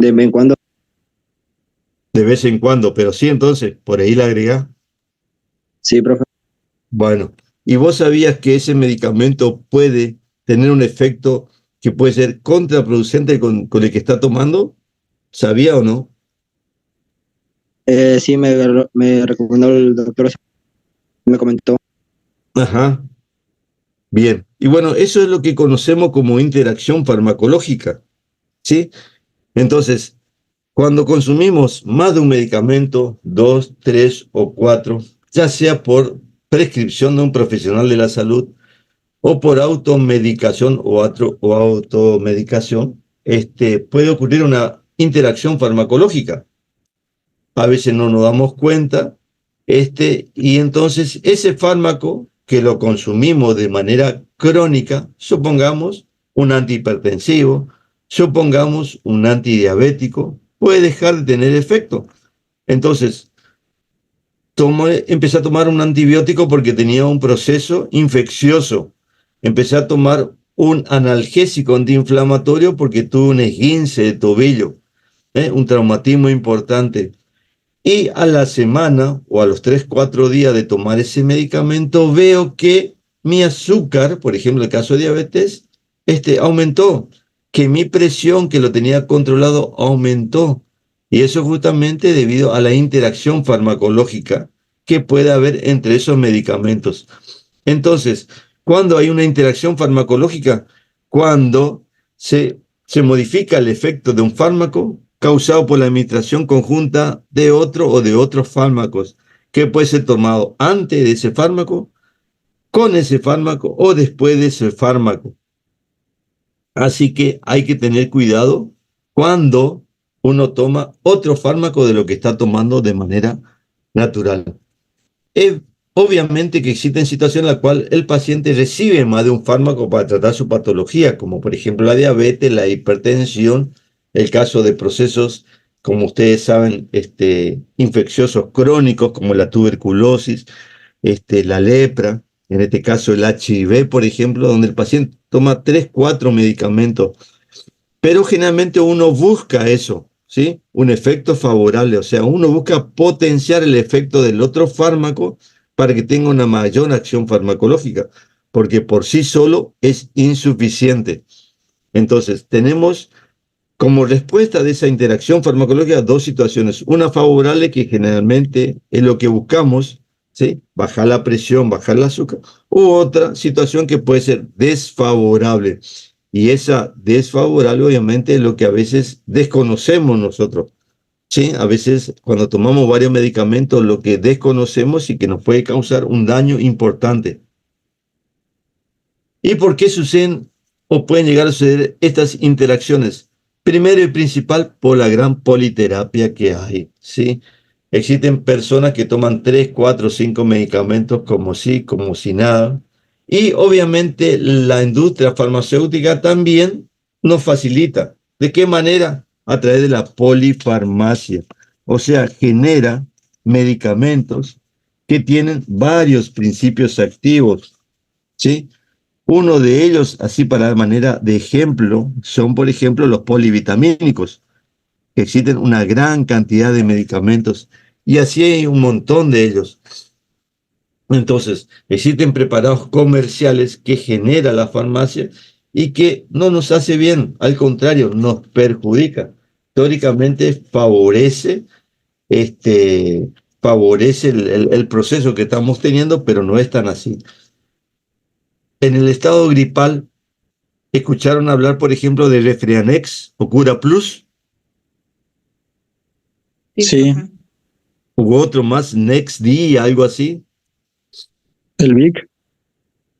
De vez en cuando. De vez en cuando, pero sí, entonces, por ahí la agregás. Sí, profe. Bueno, ¿y vos sabías que ese medicamento puede tener un efecto que puede ser contraproducente con el que está tomando? ¿Sabía o no? Sí, me recomendó el doctor, me comentó. Ajá, bien. Y bueno, eso es lo que conocemos como interacción farmacológica, ¿sí? Entonces, cuando consumimos más de un medicamento, dos, tres o cuatro, ya sea por prescripción de un profesional de la salud o por automedicación o automedicación, puede ocurrir una interacción farmacológica. A veces no nos damos cuenta, y entonces ese fármaco que lo consumimos de manera crónica, supongamos un antihipertensivo, supongamos un antidiabético, puede dejar de tener efecto. Entonces, empecé a tomar un antibiótico porque tenía un proceso infeccioso. Empecé a tomar un analgésico antiinflamatorio porque tuve un esguince de tobillo, un traumatismo importante. Y a la semana o a los 3 4 días de tomar ese medicamento veo que mi azúcar, por ejemplo, el caso de diabetes, aumentó, que mi presión que lo tenía controlado aumentó. Y eso justamente debido a la interacción farmacológica que puede haber entre esos medicamentos. Entonces, ¿cuándo hay una interacción farmacológica? Cuando se modifica el efecto de un fármaco causado por la administración conjunta de otro o de otros fármacos, que puede ser tomado antes de ese fármaco, con ese fármaco o después de ese fármaco. Así que hay que tener cuidado cuando uno toma otro fármaco de lo que está tomando de manera natural. Es obviamente que existen situaciones en las cuales el paciente recibe más de un fármaco para tratar su patología, como por ejemplo la diabetes, la hipertensión, el caso de procesos, como ustedes saben, infecciosos crónicos como la tuberculosis, la lepra, en este caso el HIV, por ejemplo, donde el paciente toma 3 4 medicamentos, pero generalmente uno busca eso, ¿sí? Un efecto favorable, o sea, uno busca potenciar el efecto del otro fármaco para que tenga una mayor acción farmacológica, porque por sí solo es insuficiente. Entonces, tenemos como respuesta de esa interacción farmacológica dos situaciones. Una favorable, que generalmente es lo que buscamos, ¿sí? Bajar la presión, bajar el azúcar. U otra situación que puede ser desfavorable. Y esa desfavorable, obviamente, es lo que a veces desconocemos nosotros. ¿Sí? A veces cuando tomamos varios medicamentos, lo que desconocemos y que nos puede causar un daño importante. ¿Y por qué suceden o pueden llegar a suceder estas interacciones? Primero y principal, por la gran politerapia que hay, ¿sí? Existen personas que toman 3, 4, 5 medicamentos como si nada. Y obviamente la industria farmacéutica también nos facilita. ¿De qué manera? A través de la polifarmacia. O sea, genera medicamentos que tienen varios principios activos, ¿sí? Uno de ellos, así para dar manera de ejemplo, son, por ejemplo, los polivitamínicos. Existen una gran cantidad de medicamentos y así hay un montón de ellos. Entonces, existen preparados comerciales que genera la farmacia y que no nos hace bien, al contrario, nos perjudica. Teóricamente favorece el proceso que estamos teniendo, pero no es tan así. En el estado gripal, ¿escucharon hablar, por ejemplo, de Refrianex o Cura Plus? Sí, Sí, profe. ¿Hubo otro más, NextD, algo así? el Vic.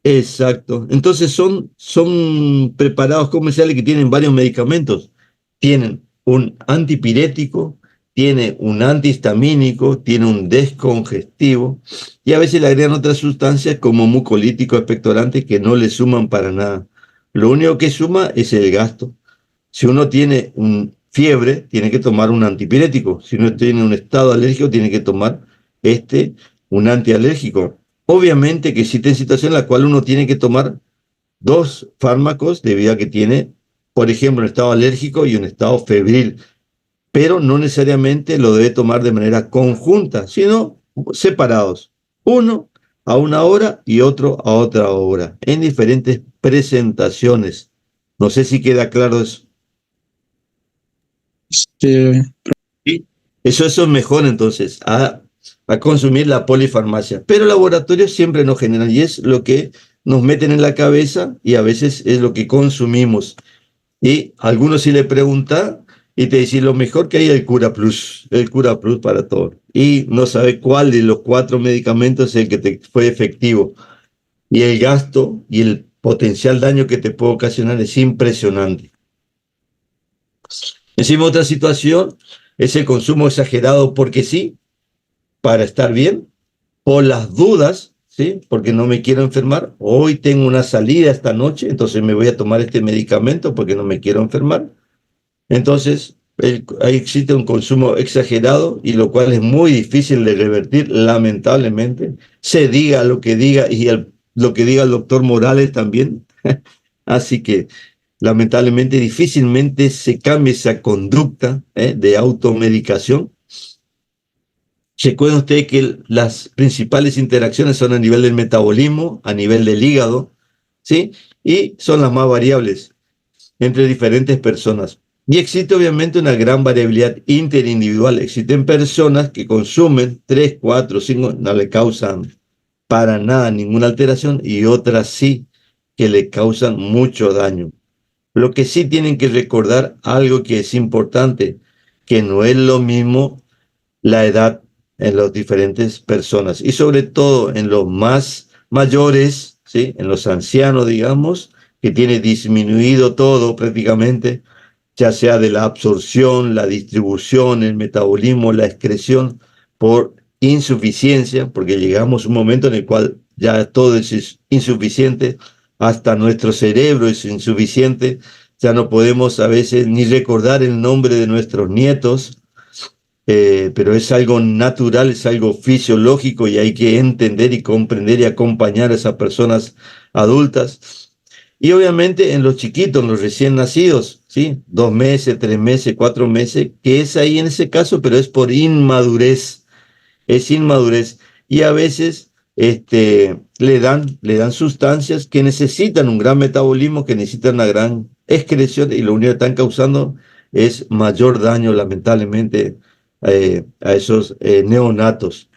Exacto. Entonces son preparados comerciales que tienen varios medicamentos. Tienen un antipirético, tiene un antihistamínico, tiene un descongestivo y a veces le agregan otras sustancias como mucolítico, expectorante que no le suman para nada. Lo único que suma es el gasto. Si uno tiene fiebre, tiene que tomar un antipirético. Si uno tiene un estado alérgico, tiene que tomar un antialérgico. Obviamente que existen situaciones en las cuales uno tiene que tomar dos fármacos debido a que tiene, por ejemplo, un estado alérgico y un estado febril. pero no necesariamente lo debe tomar de manera conjunta, sino separados. Uno a una hora y otro a otra hora, en diferentes presentaciones. No sé si queda claro eso. Sí, Sí. Eso es mejor entonces, a consumir la polifarmacia. Pero laboratorios siempre nos generan, y es lo que nos meten en la cabeza y a veces es lo que consumimos. Y a algunos si le pregunta y te dice lo mejor que hay es el Cura Plus para todo. Y no sabe cuál de los 4 medicamentos es el que te fue efectivo. Y el gasto y el potencial daño que te puede ocasionar es impresionante. Encima otra situación es el consumo exagerado porque sí, para estar bien, por las dudas, ¿sí? Porque no me quiero enfermar. Hoy tengo una salida esta noche, entonces me voy a tomar este medicamento porque no me quiero enfermar. Entonces, ahí existe un consumo exagerado y lo cual es muy difícil de revertir, lamentablemente. Se diga lo que diga y lo que diga el doctor Morales también. Así que, lamentablemente, difícilmente se cambia esa conducta de automedicación. Recuerden ustedes que las principales interacciones son a nivel del metabolismo, a nivel del hígado, ¿sí? Y son las más variables entre diferentes personas. Y existe obviamente una gran variabilidad interindividual. Existen personas que consumen 3, 4, 5, no le causan para nada ninguna alteración y otras sí que le causan mucho daño. Lo que sí tienen que recordar algo que es importante, que no es lo mismo la edad en las diferentes personas y sobre todo en los más mayores, ¿sí? En los ancianos, digamos, que tiene disminuido todo prácticamente, ya sea de la absorción, la distribución, el metabolismo, la excreción, por insuficiencia, porque llegamos a un momento en el cual ya todo es insuficiente, hasta nuestro cerebro es insuficiente, ya no podemos a veces ni recordar el nombre de nuestros nietos, pero es algo natural, es algo fisiológico y hay que entender y comprender y acompañar a esas personas adultas. Y obviamente en los chiquitos, en los recién nacidos, ¿sí? 2 meses, 3 meses, 4 meses, que es ahí en ese caso, pero es por inmadurez, es inmadurez. Y a veces le dan sustancias que necesitan un gran metabolismo, que necesitan una gran excreción y lo único que están causando es mayor daño, lamentablemente, a esos neonatos.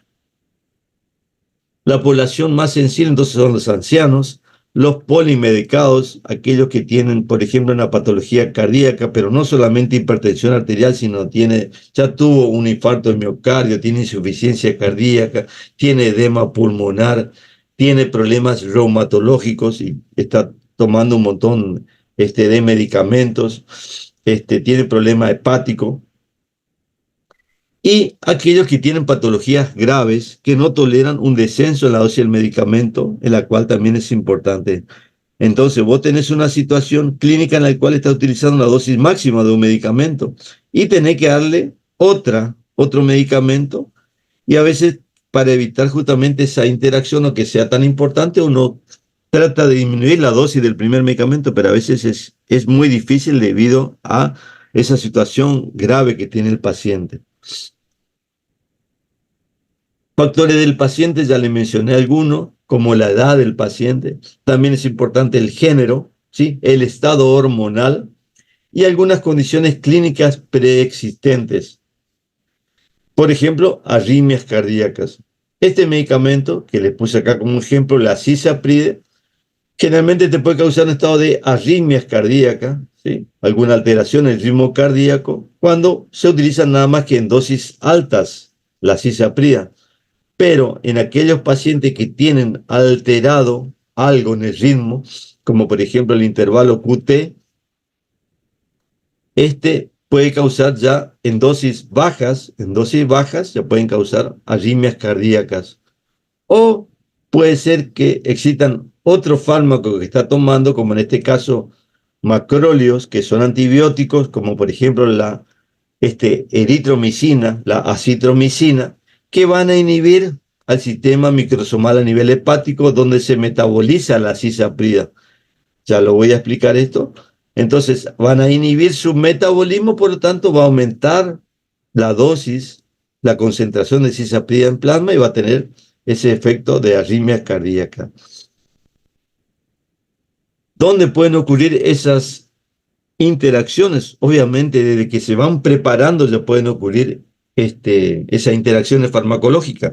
La población más sensible entonces son los ancianos, los polimedicados, aquellos que tienen, por ejemplo, una patología cardíaca, pero no solamente hipertensión arterial, sino ya tuvo un infarto de miocardio, tiene insuficiencia cardíaca, tiene edema pulmonar, tiene problemas reumatológicos y está tomando un montón de medicamentos, tiene problema hepático. Y aquellos que tienen patologías graves que no toleran un descenso en la dosis del medicamento, en la cual también es importante. Entonces, vos tenés una situación clínica en la cual estás utilizando la dosis máxima de un medicamento y tenés que darle otro medicamento y a veces para evitar justamente esa interacción o que sea tan importante, uno trata de disminuir la dosis del primer medicamento, pero a veces es muy difícil debido a esa situación grave que tiene el paciente. Factores del paciente, ya le mencioné algunos, como la edad del paciente. También es importante el género, ¿sí? El estado hormonal y algunas condiciones clínicas preexistentes. Por ejemplo, arritmias cardíacas. Este medicamento, que le puse acá como ejemplo, la cisapride, generalmente te puede causar un estado de arritmias cardíacas, ¿sí? Alguna alteración en el ritmo cardíaco, cuando se utiliza nada más que en dosis altas, la cisaprida. Pero en aquellos pacientes que tienen alterado algo en el ritmo, como por ejemplo el intervalo QT, puede causar ya en dosis bajas ya pueden causar arritmias cardíacas. O puede ser que existan otros fármacos que está tomando, como en este caso macróleos, que son antibióticos, como por ejemplo la eritromicina, la acitromicina, que van a inhibir al sistema microsomal a nivel hepático, donde se metaboliza la cisaprida. Ya lo voy a explicar esto. Entonces, van a inhibir su metabolismo, por lo tanto, va a aumentar la dosis, la concentración de cisaprida en plasma y va a tener ese efecto de arritmia cardíaca. ¿Dónde pueden ocurrir esas interacciones? Obviamente, desde que se van preparando ya pueden ocurrir esas interacciones farmacológicas.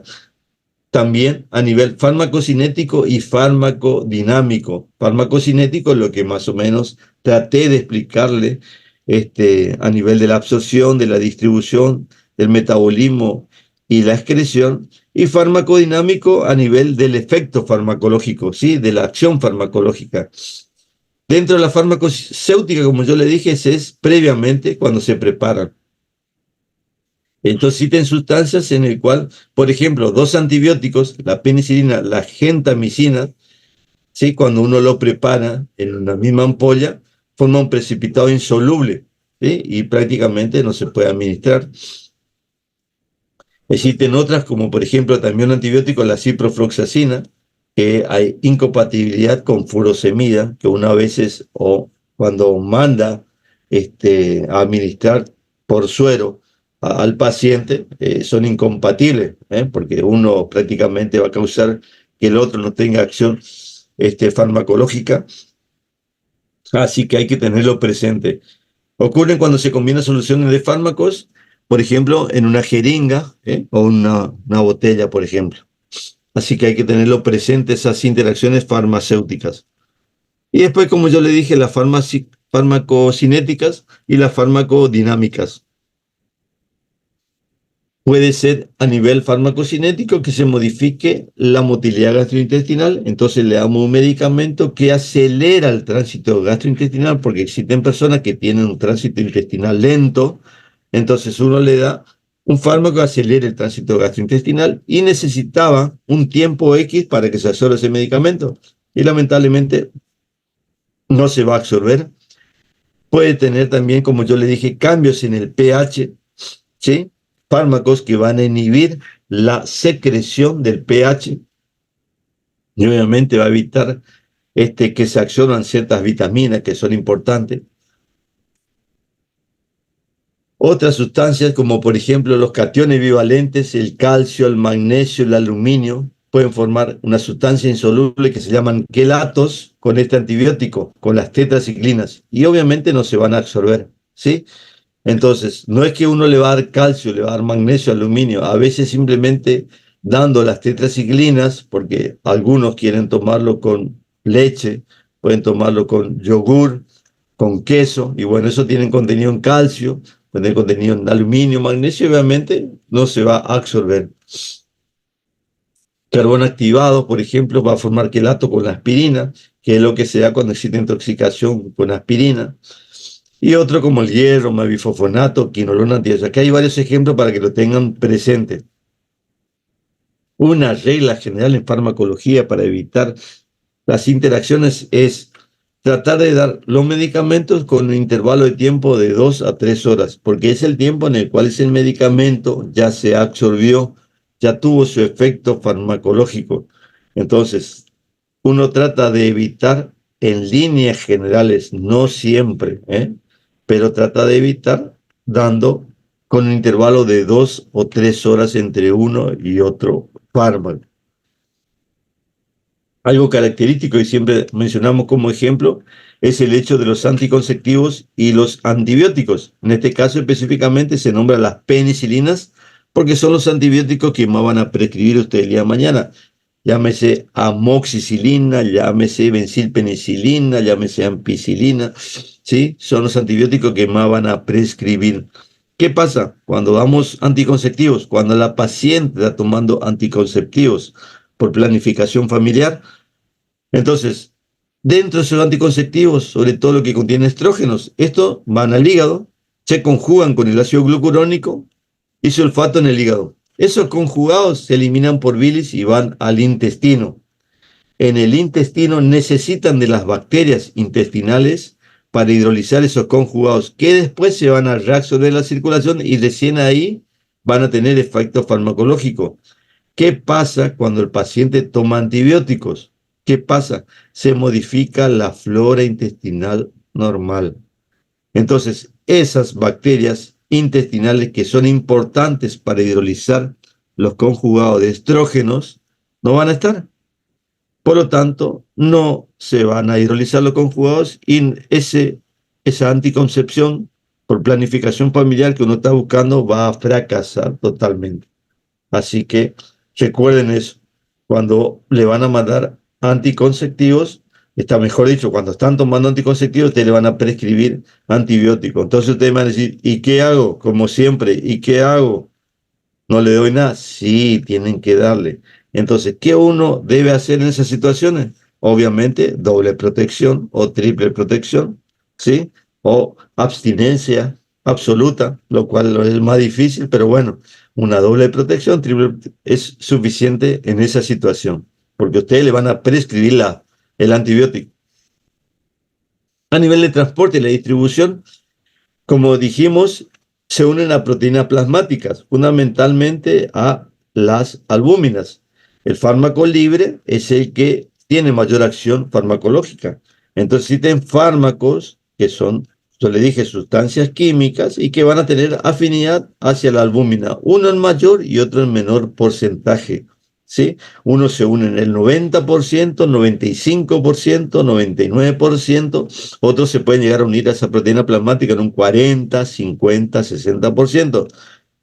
También a nivel farmacocinético y farmacodinámico. Farmacocinético, lo que más o menos traté de explicarle a nivel de la absorción, de la distribución, del metabolismo y la excreción, y farmacodinámico a nivel del efecto farmacológico, ¿sí? De la acción farmacológica. Dentro de la farmacéutica, como yo le dije, es previamente cuando se preparan. Entonces existen sustancias en el cual, por ejemplo, dos antibióticos, la penicilina, la gentamicina, ¿sí? Cuando uno lo prepara en una misma ampolla, forma un precipitado insoluble, ¿sí? Y prácticamente no se puede administrar. Existen otras, como por ejemplo también un antibiótico, la ciprofloxacina, que hay incompatibilidad con furosemida, que una veces o cuando manda a administrar por suero al paciente, son incompatibles, porque uno prácticamente va a causar que el otro no tenga acción farmacológica, así que hay que tenerlo presente. Ocurren cuando se combinan soluciones de fármacos, por ejemplo, en una jeringa, o una botella, por ejemplo. Así que hay que tenerlo presente esas interacciones farmacéuticas. Y después, como yo le dije, las farmacocinéticas y las farmacodinámicas. Puede ser a nivel farmacocinético que se modifique la motilidad gastrointestinal, entonces le damos un medicamento que acelera el tránsito gastrointestinal, porque existen personas que tienen un tránsito intestinal lento, entonces uno le da un fármaco que acelere el tránsito gastrointestinal y necesitaba un tiempo X para que se absorba ese medicamento y lamentablemente no se va a absorber. Puede tener también, como yo le dije, cambios en el pH, ¿sí? Fármacos que van a inhibir la secreción del pH y obviamente va a evitar que se absorban ciertas vitaminas que son importantes. Otras sustancias como por ejemplo los cationes bivalentes, el calcio, el magnesio, el aluminio, pueden formar una sustancia insoluble que se llaman quelatos con este antibiótico, con las tetraciclinas, y obviamente no se van a absorber, ¿sí? Entonces, no es que uno le va a dar calcio, le va a dar magnesio, aluminio, a veces simplemente dando las tetraciclinas, porque algunos quieren tomarlo con leche, pueden tomarlo con yogur, con queso, y bueno, eso tiene contenido en calcio, tiene contenido en aluminio, magnesio, obviamente no se va a absorber. Carbón activado, por ejemplo, va a formar quelato con la aspirina, que es lo que se da cuando existe intoxicación con aspirina. Y otro como el hierro, bifosfonato, quinolona antibiótica. Aquí hay varios ejemplos para que lo tengan presente. Una regla general en farmacología para evitar las interacciones es tratar de dar los medicamentos con un intervalo de tiempo de 2 a 3 horas, porque es el tiempo en el cual ese medicamento ya se absorbió, ya tuvo su efecto farmacológico. Entonces, uno trata de evitar en líneas generales, no siempre, pero trata de evitar dando con un intervalo de 2 o 3 horas entre uno y otro fármaco. Algo característico y siempre mencionamos como ejemplo es el hecho de los anticonceptivos y los antibióticos. En este caso específicamente se nombran las penicilinas porque son los antibióticos que más van a prescribir usted el día de mañana. Llámese amoxicilina, llámese benzilpenicilina, llámese ampicilina, ¿sí? Son los antibióticos que más van a prescribir. ¿Qué pasa cuando damos anticonceptivos? Cuando la paciente está tomando anticonceptivos por planificación familiar, entonces, dentro de esos anticonceptivos, sobre todo lo que contiene estrógenos, estos van al hígado, se conjugan con el ácido glucurónico y sulfato en el hígado. Esos conjugados se eliminan por bilis y van al intestino. En el intestino necesitan de las bacterias intestinales para hidrolizar esos conjugados, que después se van a reabsorber la circulación y recién ahí van a tener efecto farmacológico. ¿Qué pasa cuando el paciente toma antibióticos? ¿Qué pasa? Se modifica la flora intestinal normal. Entonces, esas bacterias intestinales que son importantes para hidrolizar los conjugados de estrógenos no van a estar. Por lo tanto, no se van a hidrolizar los conjugados y esa anticoncepción por planificación familiar que uno está buscando va a fracasar totalmente. Así que recuerden eso. Cuando le van a mandar anticonceptivos, está mejor dicho, cuando están tomando anticonceptivos, ustedes le van a prescribir antibióticos. Entonces ustedes van a decir, ¿y qué hago? Como siempre, ¿y qué hago? ¿No le doy nada? Sí, tienen que darle. Entonces, ¿qué uno debe hacer en esas situaciones? Obviamente, doble protección o triple protección, ¿sí? O abstinencia absoluta, lo cual es más difícil, pero bueno, una doble protección, triple es suficiente en esa situación, porque ustedes le van a prescribir el antibiótico. A nivel de transporte y la distribución, como dijimos, se unen a proteínas plasmáticas, fundamentalmente a las albúminas. El fármaco libre es el que tiene mayor acción farmacológica. Entonces existen fármacos que son, yo le dije, sustancias químicas y que van a tener afinidad hacia la albúmina, uno en mayor y otro en menor porcentaje. ¿Sí? Uno se une en el 90%, 95%, 99%, otros se pueden llegar a unir a esa proteína plasmática en un 40, 50, 60%.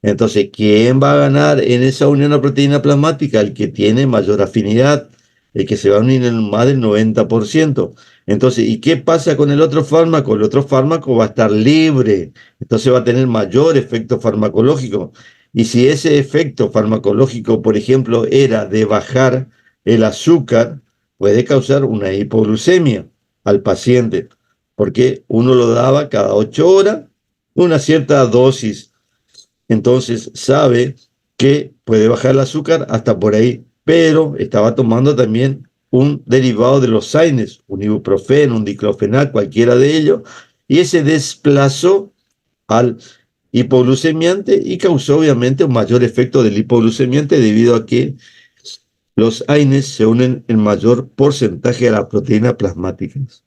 Entonces, ¿quién va a ganar en esa unión a proteína plasmática? El que tiene mayor afinidad, el que se va a unir en más del 90%. Entonces, ¿y qué pasa con el otro fármaco? El otro fármaco va a estar libre, entonces va a tener mayor efecto farmacológico. Y si ese efecto farmacológico, por ejemplo, era de bajar el azúcar, puede causar una hipoglucemia al paciente, porque uno lo daba cada 8 horas, una cierta dosis. Entonces sabe que puede bajar el azúcar hasta por ahí, pero estaba tomando también un derivado de los AINES, un ibuprofeno, un diclofenac, cualquiera de ellos, y ese desplazó al hipoglucemiante y causó obviamente un mayor efecto del hipoglucemiante debido a que los AINES se unen en mayor porcentaje a las proteínas plasmáticas.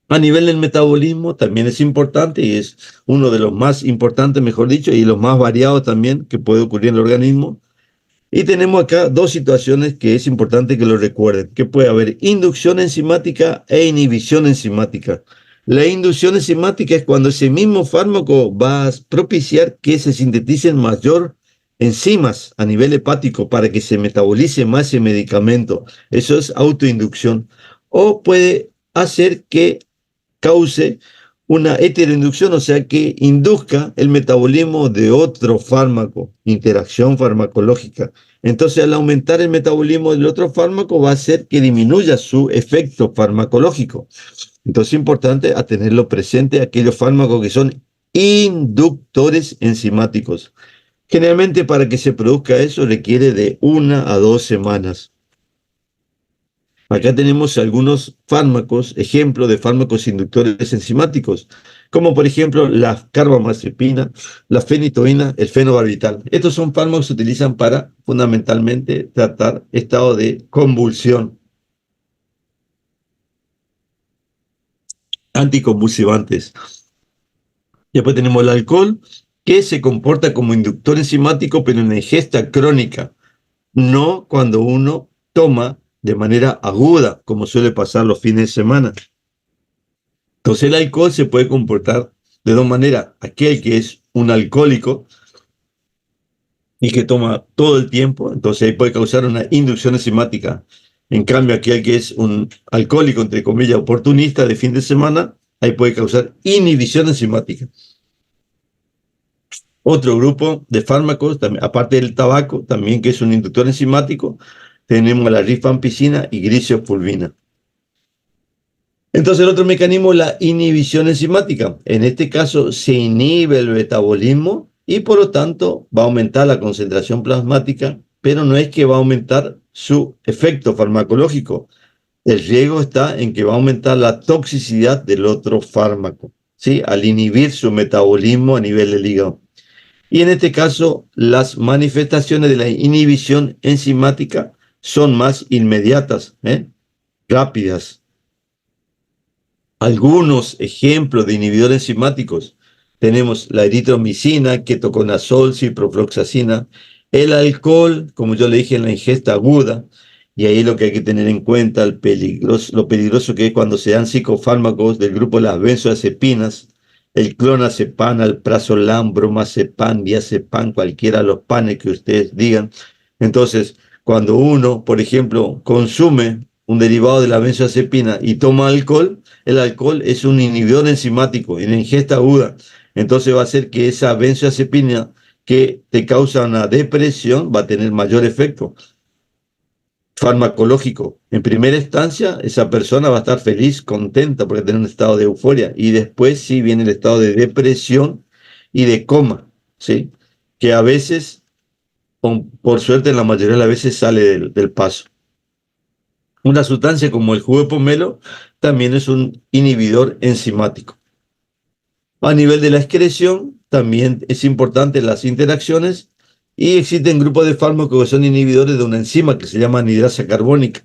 A nivel del metabolismo también es importante y es uno de los más importantes, mejor dicho, y los más variados también que puede ocurrir en el organismo. Y tenemos acá dos situaciones que es importante que lo recuerden, que puede haber inducción enzimática e inhibición enzimática. La inducción enzimática es cuando ese mismo fármaco va a propiciar que se sinteticen mayor enzimas a nivel hepático para que se metabolice más ese medicamento. Eso es autoinducción. O puede hacer que cause una heteroinducción, o sea que induzca el metabolismo de otro fármaco, interacción farmacológica. Entonces, al aumentar el metabolismo del otro fármaco, va a hacer que disminuya su efecto farmacológico. Entonces, es importante a tenerlo presente aquellos fármacos que son inductores enzimáticos. Generalmente, para que se produzca eso, requiere de 1 a 2 semanas. Acá tenemos algunos fármacos, ejemplos de fármacos inductores enzimáticos, como por ejemplo la carbamazepina, la fenitoína, el fenobarbital. Estos son fármacos que se utilizan para fundamentalmente tratar estado de convulsión, anticonvulsivantes. Después tenemos el alcohol, que se comporta como inductor enzimático, pero en ingesta crónica, no cuando uno toma de manera aguda, como suele pasar los fines de semana. Entonces el alcohol se puede comportar de dos maneras. Aquel que es un alcohólico y que toma todo el tiempo, entonces ahí puede causar una inducción enzimática. En cambio, aquel que es un alcohólico, entre comillas, oportunista de fin de semana, ahí puede causar inhibición enzimática. Otro grupo de fármacos, aparte del tabaco, también que es un inductor enzimático, tenemos la rifampicina y grisofulvina. Entonces el otro mecanismo es la inhibición enzimática. En este caso se inhibe el metabolismo y por lo tanto va a aumentar la concentración plasmática, pero no es que va a aumentar su efecto farmacológico. El riesgo está en que va a aumentar la toxicidad del otro fármaco, ¿sí? Al inhibir su metabolismo a nivel del hígado. Y en este caso, las manifestaciones de la inhibición enzimática son más inmediatas, rápidas. Algunos ejemplos de inhibidores enzimáticos. tenemos la eritromicina, ketoconazol, ciprofloxacina, el alcohol, como yo le dije, en la ingesta aguda, y ahí lo que hay que tener en cuenta, lo peligroso que es cuando se dan psicofármacos del grupo de las benzoazepinas, el clonazepam, alprazolam, bromazepam, diazepam, cualquiera de los panes que ustedes digan. Entonces, cuando uno, por ejemplo, consume un derivado de la benzodiazepina y toma alcohol, el alcohol es un inhibidor enzimático en ingesta aguda. Entonces va a hacer que esa benzodiazepina que te causa una depresión va a tener mayor efecto farmacológico. En primera instancia, esa persona va a estar feliz, contenta, porque tiene un estado de euforia. Y después sí viene el estado de depresión y de coma, ¿sí? Que a veces, por suerte, en la mayoría de las veces sale del paso. Una sustancia como el jugo de pomelo también es un inhibidor enzimático. A nivel de la excreción, también es importante las interacciones y existen grupos de fármacos que son inhibidores de una enzima que se llama anhidrasa carbónica.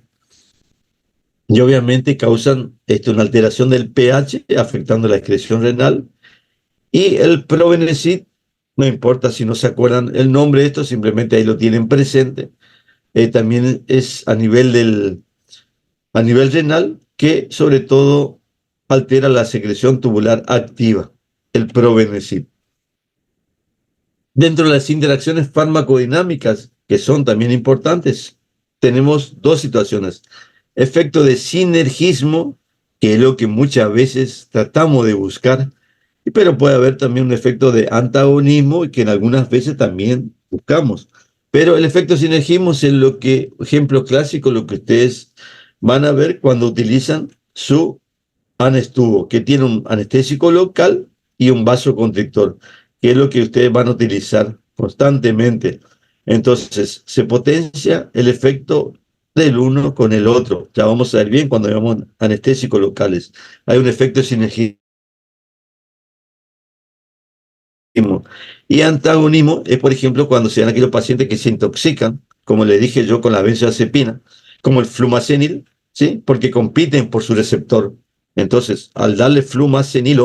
Y obviamente causan una alteración del pH, afectando la excreción renal. Y el Probenecid, no importa si no se acuerdan el nombre de esto, simplemente ahí lo tienen presente. También es a nivel renal, que sobre todo altera la secreción tubular activa, el Probenecid. Dentro de las interacciones farmacodinámicas, que son también importantes, tenemos dos situaciones. Efecto de sinergismo, que es lo que muchas veces tratamos de buscar, pero puede haber también un efecto de antagonismo y que en algunas veces también buscamos. Pero el efecto de sinergismo es lo que, ejemplo clásico, lo que ustedes van a ver cuando utilizan su anestubo, que tiene un anestésico local y un vasoconstrictor, que es lo que ustedes van a utilizar constantemente. Entonces, se potencia el efecto del uno con el otro. Ya vamos a ver bien cuando veamos anestésicos locales. Hay un efecto de sinergismo. Y antagonismo es, por ejemplo, cuando se dan aquellos pacientes que se intoxican, como le dije yo con la benzodiazepina, como el flumacenil, ¿sí? Porque compiten por su receptor. Entonces, al darle flumacenil,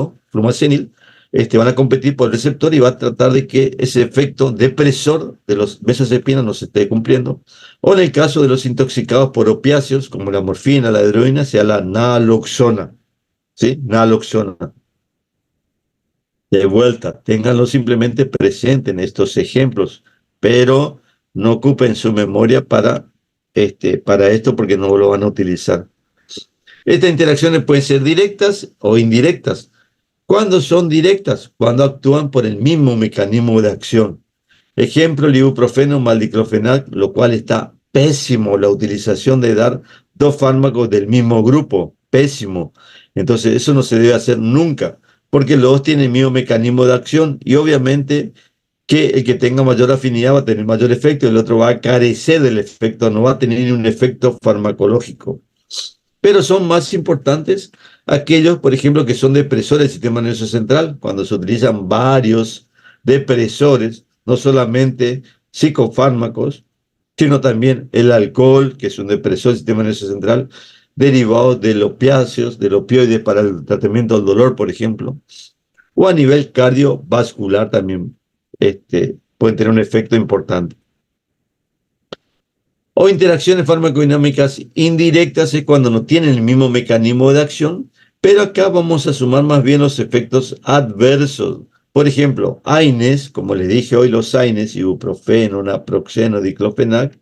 van a competir por el receptor y va a tratar de que ese efecto depresor de los benzodiazepinas no se esté cumpliendo. O en el caso de los intoxicados por opiáceos, como la morfina, la heroína, sea la naloxona, ¿sí? Naloxona. De vuelta, ténganlo simplemente presente en estos ejemplos, pero no ocupen su memoria para esto porque no lo van a utilizar. Estas interacciones pueden ser directas o indirectas. ¿Cuándo son directas? Cuando actúan por el mismo mecanismo de acción. Ejemplo, el ibuprofeno mal diclofenac, lo cual está pésimo la utilización de dar dos fármacos del mismo grupo, pésimo. Entonces eso no se debe hacer nunca, porque los dos tienen el mismo mecanismo de acción y obviamente que el que tenga mayor afinidad va a tener mayor efecto y el otro va a carecer del efecto, no va a tener un efecto farmacológico. Pero son más importantes aquellos, por ejemplo, que son depresores del sistema nervioso central, cuando se utilizan varios depresores, no solamente psicofármacos, sino también el alcohol, que es un depresor del sistema nervioso central, derivados del opiáceos, del opioide para el tratamiento del dolor, por ejemplo, o a nivel cardiovascular también pueden tener un efecto importante. O interacciones farmacodinámicas indirectas es cuando no tienen el mismo mecanismo de acción, pero acá vamos a sumar más bien los efectos adversos. Por ejemplo, AINES, como les dije hoy, los AINES, ibuprofeno, naproxeno, diclofenac,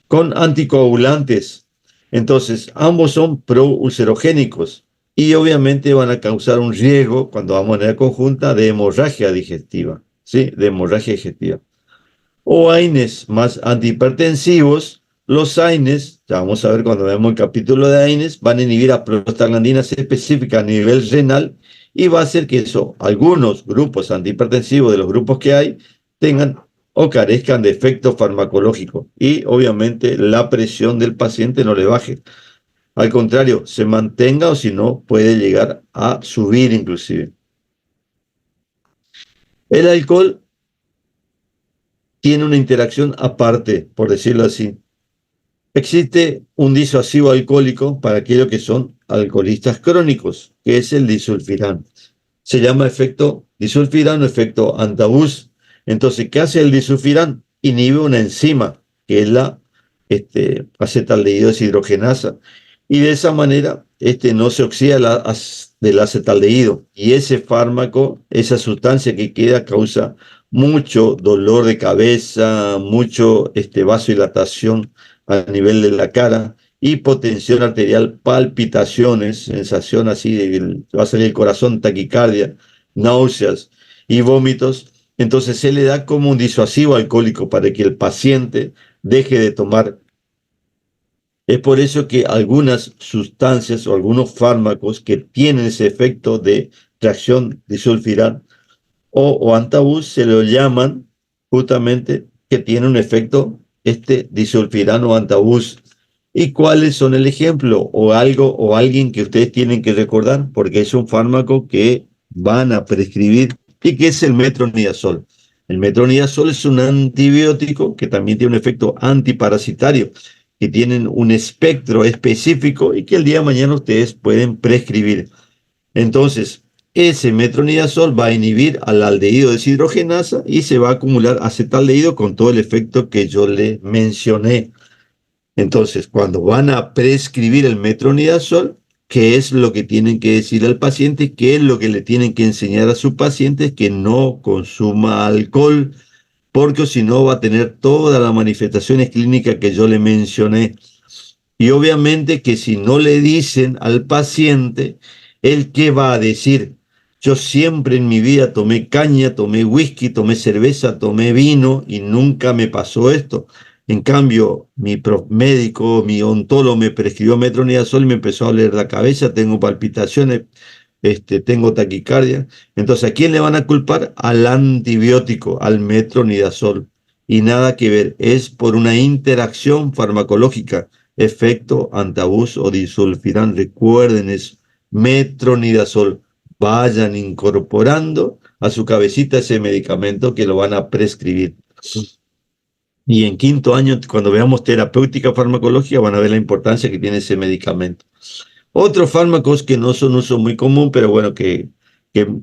con anticoagulantes. Entonces, ambos son proulcerogénicos y obviamente van a causar un riesgo, cuando vamos a manera conjunta, de hemorragia digestiva, ¿sí? De hemorragia digestiva. O AINES más antihipertensivos. Los AINES, ya vamos a ver cuando veamos el capítulo de AINES, van a inhibir a prostaglandinas específicas a nivel renal y va a hacer que algunos grupos antihipertensivos de los grupos que hay tengan o carezcan de efecto farmacológico y obviamente la presión del paciente no le baje. Al contrario, se mantenga o si no puede llegar a subir inclusive. El alcohol tiene una interacción aparte, por decirlo así. Existe un disuasivo alcohólico para aquellos que son alcoholistas crónicos, que es el disulfiram. Se llama efecto disulfiram, efecto antabus. Entonces, ¿qué hace el disulfiram? Inhibe una enzima, que es la acetaldehído deshidrogenasa, y de esa manera no se oxida del acetaldehído, y ese fármaco, esa sustancia que queda, causa mucho dolor de cabeza, mucho vasodilatación a nivel de la cara, hipotensión arterial, palpitaciones, sensación así de va a salir el corazón, taquicardia, náuseas y vómitos. Entonces se le da como un disuasivo alcohólico para que el paciente deje de tomar. Es por eso que algunas sustancias o algunos fármacos que tienen ese efecto de reacción disulfiram o antabus se lo llaman justamente que tiene un efecto disulfiram o antabus. ¿Y cuáles son el ejemplo o algo o alguien que ustedes tienen que recordar? Porque es un fármaco que van a prescribir y que es el metronidazol. El metronidazol es un antibiótico que también tiene un efecto antiparasitario, que tienen un espectro específico y que el día de mañana ustedes pueden prescribir. Entonces, ese metronidazol va a inhibir al aldehído deshidrogenasa y se va a acumular acetaldehído con todo el efecto que yo le mencioné. Entonces, cuando van a prescribir el metronidazol, ¿qué es lo que tienen que decir al paciente? ¿Qué es lo que le tienen que enseñar a su paciente? Que no consuma alcohol, porque si no va a tener todas las manifestaciones clínicas que yo le mencioné. Y obviamente que si no le dicen al paciente, ¿él qué va a decir? Yo siempre en mi vida tomé caña, tomé whisky, tomé cerveza, tomé vino y nunca me pasó esto. En cambio, mi médico, mi ontólogo me prescribió metronidazol y me empezó a doler la cabeza, tengo palpitaciones, tengo taquicardia. Entonces, ¿a quién le van a culpar? Al antibiótico, al metronidazol. Y nada que ver, es por una interacción farmacológica, efecto antabus o disulfiram. Recuerden eso, metronidazol. Vayan incorporando a su cabecita ese medicamento que lo van a prescribir. Y en quinto año, cuando veamos terapéutica farmacológica, van a ver la importancia que tiene ese medicamento. Otros fármacos que no son uso muy común, pero bueno, que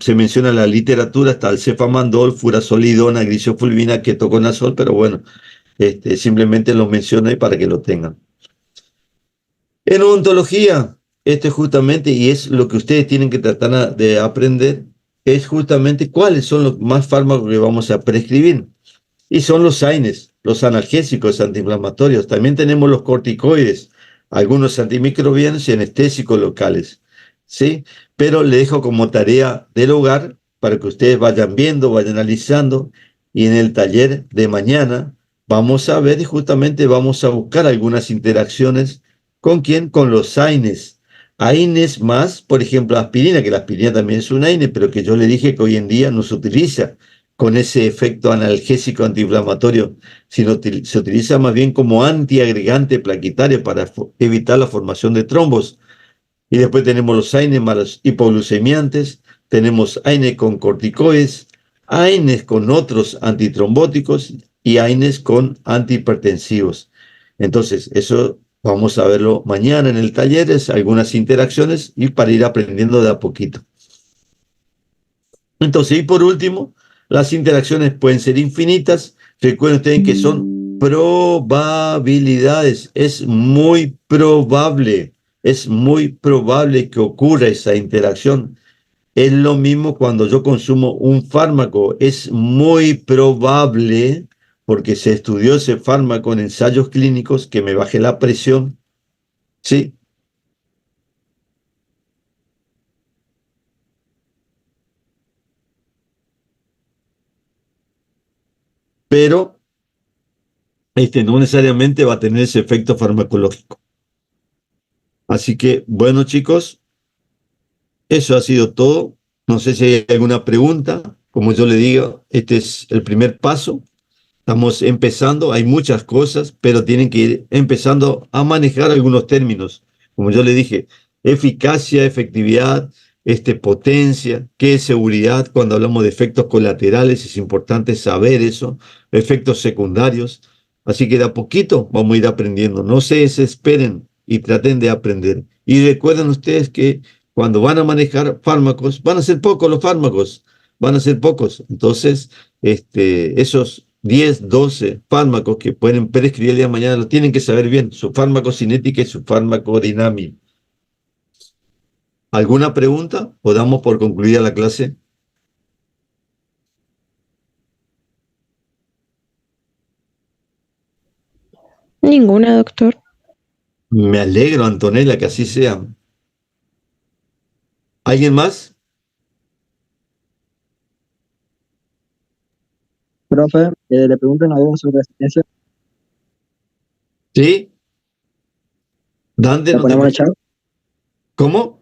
se menciona en la literatura, está el cefamandol, furazolidona, grisofulvina, ketoconazol, pero bueno, simplemente los menciono ahí para que lo tengan. En odontología, justamente, y es lo que ustedes tienen que tratar de aprender, es justamente cuáles son los más fármacos que vamos a prescribir. Y son los AINES, los analgésicos antiinflamatorios. También tenemos los corticoides, algunos antimicrobianos y anestésicos locales, ¿sí? Pero le dejo como tarea del hogar para que ustedes vayan viendo, vayan analizando, y en el taller de mañana vamos a ver y justamente vamos a buscar algunas interacciones. ¿Con quién? Con los AINES. AINES más, por ejemplo, aspirina, que la aspirina también es un AINE, pero que yo le dije que hoy en día no se utiliza con ese efecto analgésico antiinflamatorio, sino se utiliza más bien como antiagregante plaquetario para evitar la formación de trombos. Y después tenemos los AINES más los hipoglucemiantes, tenemos AINES con corticoides, AINES con otros antitrombóticos y AINES con antihipertensivos. Entonces, eso vamos a verlo mañana en el taller, es algunas interacciones y para ir aprendiendo de a poquito. Entonces, y por último, las interacciones pueden ser infinitas. Recuerden ustedes que son probabilidades. Es muy probable que ocurra esa interacción. Es lo mismo cuando yo consumo un fármaco. Es muy probable, porque se estudió ese fármaco en ensayos clínicos, que me baje la presión, ¿sí? Pero no necesariamente va a tener ese efecto farmacológico. Así que, bueno, chicos, eso ha sido todo. No sé si hay alguna pregunta. Como yo le digo, este es el primer paso. Estamos empezando, hay muchas cosas, pero tienen que ir empezando a manejar algunos términos. Como yo le dije, eficacia, efectividad, potencia, qué es seguridad. Cuando hablamos de efectos colaterales, es importante saber eso, efectos secundarios. Así que de a poquito vamos a ir aprendiendo. No se desesperen y traten de aprender. Y recuerden ustedes que cuando van a manejar fármacos, van a ser pocos los fármacos. van a ser pocos. Entonces, esos 10, 12 fármacos que pueden prescribir el día de mañana lo tienen que saber bien, su farmacocinética y su farmacodinámica. ¿Alguna pregunta? ¿O damos por concluida la clase? Ninguna, doctor. Me alegro, Antonella, que así sea. ¿Alguien más? Profe, le preguntan algo sobre asistencia. ¿Sí? Dante, ¿La no te... ponemos en el chat? ¿Cómo?